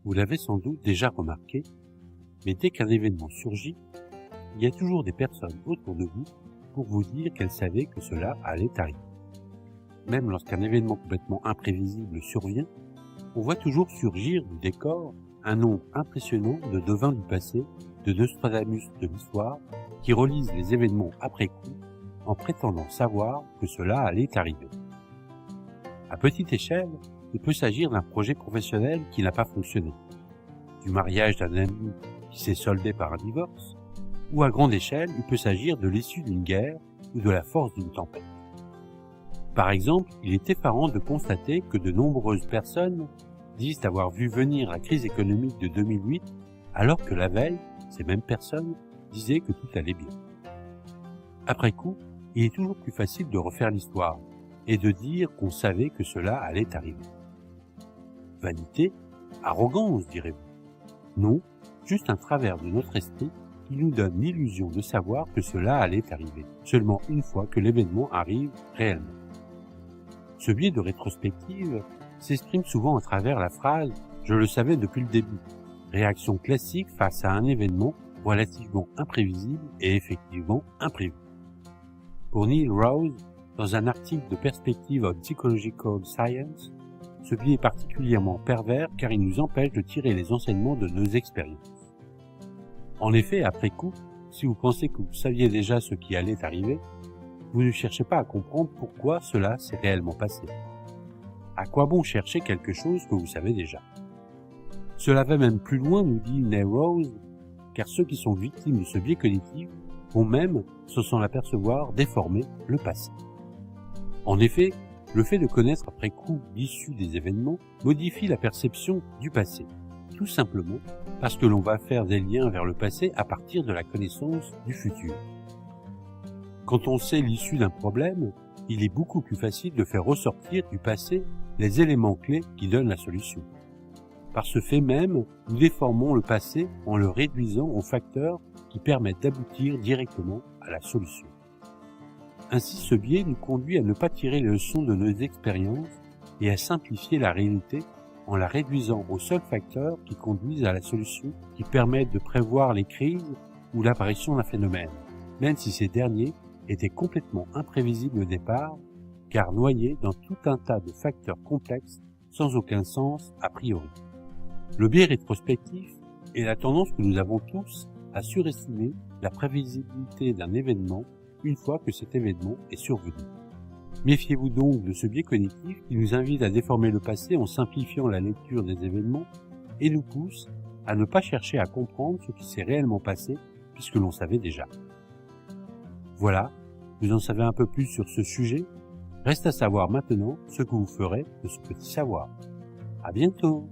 Vous l'avez sans doute déjà remarqué, mais dès qu'un événement surgit, il y a toujours des personnes autour de vous pour vous dire qu'elles savaient que cela allait arriver. Même lorsqu'un événement complètement imprévisible survient, on voit toujours surgir du décor un nombre impressionnant de devins du passé, de Nostradamus de l'histoire, qui relisent les événements après coup en prétendant savoir que cela allait arriver. À petite échelle, il peut s'agir d'un projet professionnel qui n'a pas fonctionné, du mariage d'un ami qui s'est soldé par un divorce, ou à grande échelle, il peut s'agir de l'issue d'une guerre ou de la force d'une tempête. Par exemple, il est effarant de constater que de nombreuses personnes disent avoir vu venir la crise économique de 2008, alors que la veille, ces mêmes personnes disaient que tout allait bien. Après coup, il est toujours plus facile de refaire l'histoire et de dire qu'on savait que cela allait arriver. Vanité, arrogance, direz-vous. Non, juste un travers de notre esprit qui nous donne l'illusion de savoir que cela allait arriver, seulement une fois que l'événement arrive réellement. Ce biais de rétrospective s'exprime souvent à travers la phrase « je le savais depuis le début », réaction classique face à un événement relativement imprévisible et effectivement imprévu. Pour Neil Rose, dans un article de Perspective on Psychological Science, ce biais est particulièrement pervers car il nous empêche de tirer les enseignements de nos expériences. En effet, après coup, si vous pensez que vous saviez déjà ce qui allait arriver, vous ne cherchez pas à comprendre pourquoi cela s'est réellement passé. À quoi bon chercher quelque chose que vous savez déjà? Cela va même plus loin, nous dit Neil Rose, car ceux qui sont victimes de ce biais cognitif vont même, sans l'apercevoir, déformer le passé. En effet, le fait de connaître après coup l'issue des événements modifie la perception du passé, tout simplement parce que l'on va faire des liens vers le passé à partir de la connaissance du futur. Quand on sait l'issue d'un problème, il est beaucoup plus facile de faire ressortir du passé les éléments clés qui donnent la solution. Par ce fait même, nous déformons le passé en le réduisant aux facteurs qui permettent d'aboutir directement à la solution. Ainsi, ce biais nous conduit à ne pas tirer les leçons de nos expériences et à simplifier la réalité en la réduisant aux seuls facteurs qui conduisent à la solution, qui permettent de prévoir les crises ou l'apparition d'un phénomène, même si ces derniers étaient complètement imprévisibles au départ, car noyés dans tout un tas de facteurs complexes sans aucun sens a priori. Le biais rétrospectif est la tendance que nous avons tous à surestimer la prévisibilité d'un événement une fois que cet événement est survenu. Méfiez-vous donc de ce biais cognitif qui nous invite à déformer le passé en simplifiant la lecture des événements et nous pousse à ne pas chercher à comprendre ce qui s'est réellement passé puisque l'on savait déjà. Voilà, vous en savez un peu plus sur ce sujet. Reste à savoir maintenant ce que vous ferez de ce petit savoir. À bientôt!